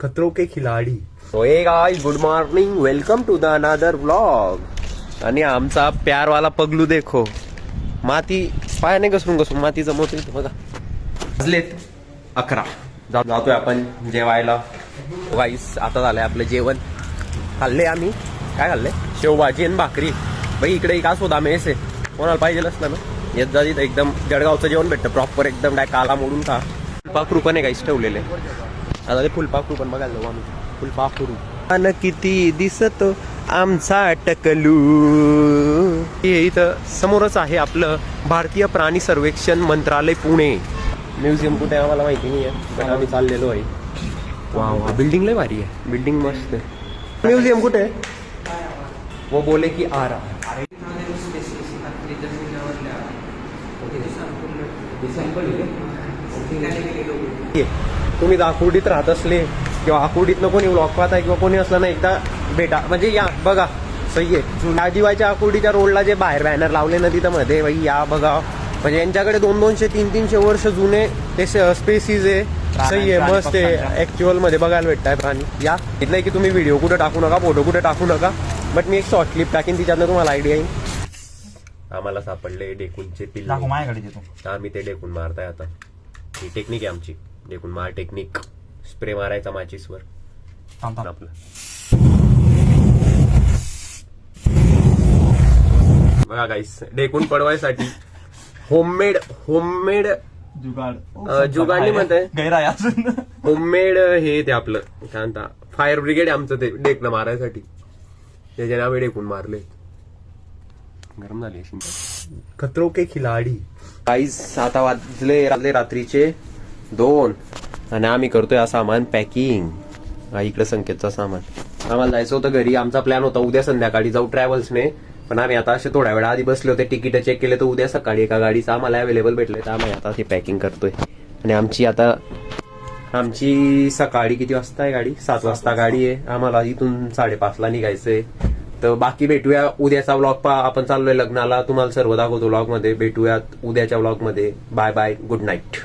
Khatron ke Khiladi. So hey guys, good morning, welcome to the another vlog. आणि आमचा प्यारवाला पगलू देखो, माती पायाने घसरून घसरून माती जमवतोय बघा. वाजलेत 11. जातोय आपण जेवायला. गाईस आता झालंय आपलं जेवण. खाल्ले आम्ही, काय खाल्ले? शेवभाजी आणि भाकरी. बाई इकडे का सोदा मेस आहे, कोणाला पाहिजे असलं ना येत जात. एकदम जळगावचं जेवण भेटतं प्रॉपर, एकदम काय काला मोडून खा. फुलपाखरू पण आहे गाईस ठेवलेले. आता ते फुलपाखरू पण बघायला जाऊ आम्ही. फुलपाखरू अन किती दिसतो आमचा टकलू. हे इथं समोरच आहे आपलं भारतीय प्राणी सर्वेक्षण मंत्रालय पुणे. म्युझियम कुठे आहे आम्हाला माहिती नाही आहे, पण आम्ही चाललेलो आहे. वा बिल्डिंग लय भारी आहे, बिल्डिंग मस्त आहे. म्युझियम कुठे आहे? वो बोले की आ रहा. तुम्ही आकुर्डीत राहत असले किंवा आकुर्डीतनं कोणी व्लॉग पाहताय किंवा कोणी असलं ना, एकदा भेटा. म्हणजे या बघा, सही आहे. राजीवाच्या आकुर्डीच्या रोडला जे बाहेर बॅनर लावले ना तिथं मध्ये, बाई या बघा. म्हणजे यांच्याकडे 200-200, 300 वर्ष जुने ते स्पेसीज आहे. सही आहे, मस्त आहे. ऍक्च्युअल मध्ये बघायला भेटताय प्राणी. या इथलं की तुम्ही व्हिडिओ कुठे टाकू नका, फोटो कुठे टाकू नका, बट मी एक शॉर्ट क्लिप टाकीन, तिच्यातनं तुम्हाला आयडिया येईल. आम्हाला सापडले डेकूनचे पिल्ले. आम्ही ते डेकून मारताय आता. ही टेक्निक आहे आमची, डेकून मार टेक्निक. स्प्रे मारायचा माचीसवर आपलं. बघा गाईस, डेकून पडवायसाठी होममेड जुगाडणी म्हणताय, होममेड हे ते आपलं काय म्हणता, फायर ब्रिगेड आमचं ते डेकनं मारायसाठी. त्याच्याने आम्ही डेकून मारले. गरम झाली खतरों के खिलाडी. गाईस आता वाजले रात्रीचे 2 आणि आम्ही करतोय हा सामान पॅकिंग. इकडे संकेतचं सामान. आम्हाला जायचं होतं घरी. आमचा प्लॅन होता उद्या संध्याकाळी जाऊ ट्रॅव्हल्सने, पण आम्ही आता असे थोड्या वेळा आधी बसले होते, तिकीट चेक केले तर उद्या सकाळी एका गाडीचं आम्हाला अवेलेबल भेटले, तर आम्ही आता ते पॅकिंग करतोय. आणि आमची सकाळी किती वाजता आहे गाडी? 7 वाजता गाडी आहे. आम्हाला इथून 5:30ला निघायचंय. तर बाकी भेटूया उद्याचा व्लॉग. आपण चाललोय लग्नाला, तुम्हाला सर्व दाखवतो व्लॉग मध्ये. भेटूयात उद्याच्या व्लॉग मध्ये. Bye bye, good night.